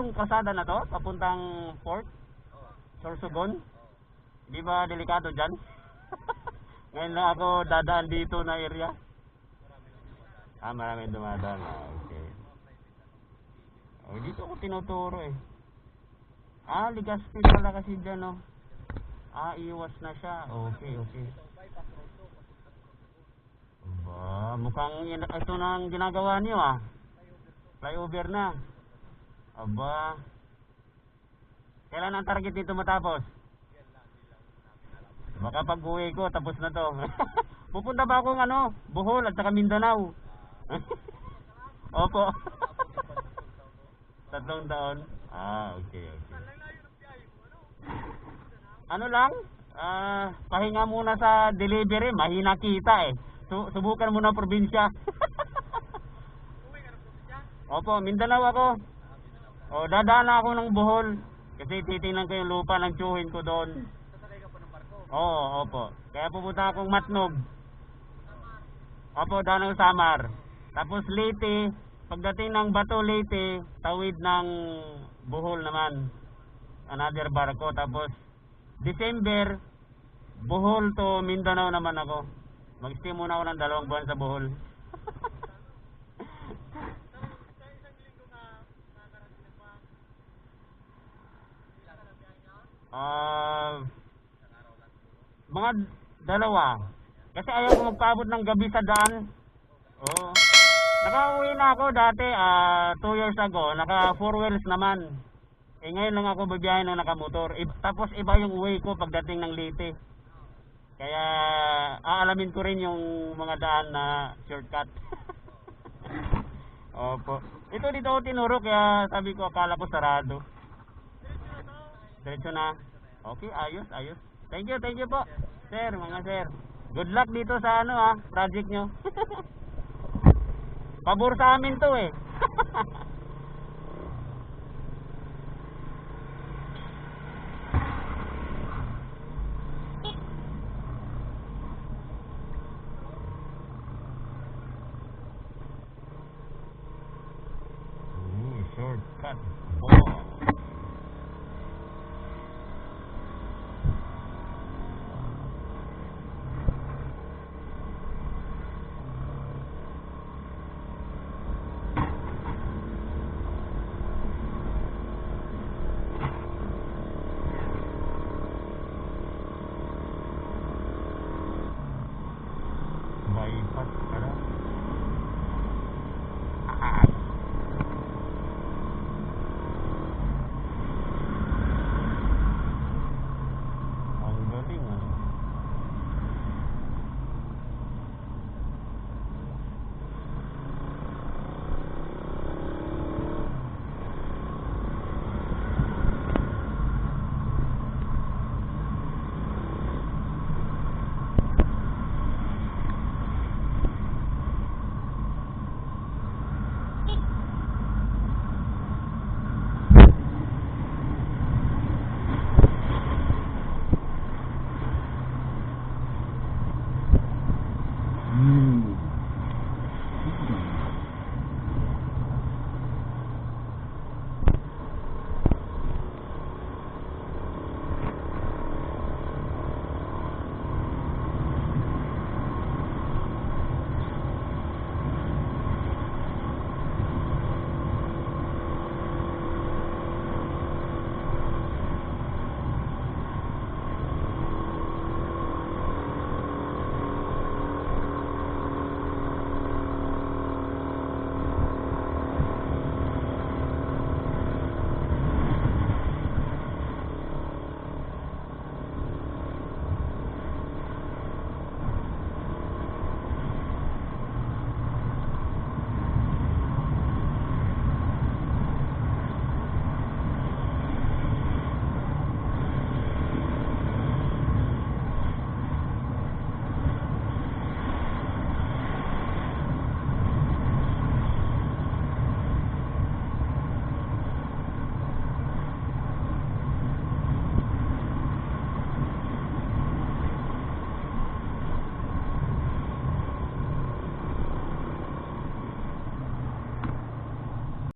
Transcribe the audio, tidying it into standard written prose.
yung kalsada na to? Papuntang Fort? Sorsogon? Di ba delikado dyan? Ngayon lang ako dadaan dito na area. Maraming dumadaan. Okay. Oh, dito ako tinuturo eh. Legazpi pala kasi dyan, no? Iwas na siya. Okay. Mukhang ito na ang ginagawa niyo flyover na. Kailan ang target dito matapos? Baka pag uwi ko tapos na to. Pupunta ba akong Bohol at saka Mindanao? Opo. 3 taon. Okay. Ano lang? Pahinga muna sa delivery, mahina kita eh. Subukan muna probinsya. Opo, Mindanao ako. Dadaan ako ng Bohol kasi titingnan ko yung lupa ng tiyuhin ko doon. Oo, opo. Kaya pupunta akong Matnog. Opo, daan ng Samar. Tapos Leyte, pagdating ng Bato Leyte, tawid ng Bohol naman. Another barko. Tapos December, Bohol to Mindanao naman ako. Mag-stay muna ako ng 2 buwan sa Bohol. Mga 2. Kasi ayaw ko magpaabot ng gabi sa daan. Nakauwi na ako dati 2 years ago. Naka 4 wheels naman. Ngayon lang ako babiyahe ng nakamotor. Tapos iba yung way ko pagdating ng Leyte. Kaya aalamin ko rin yung mga daan na shortcut. Opo. Ito dito ako tinuro kaya sabi ko akala ko sarado. Diretso na. Okay, ayos. Thank you po. Sir, mga sir. Good luck dito sa project nyo. Pabor sa amin to eh.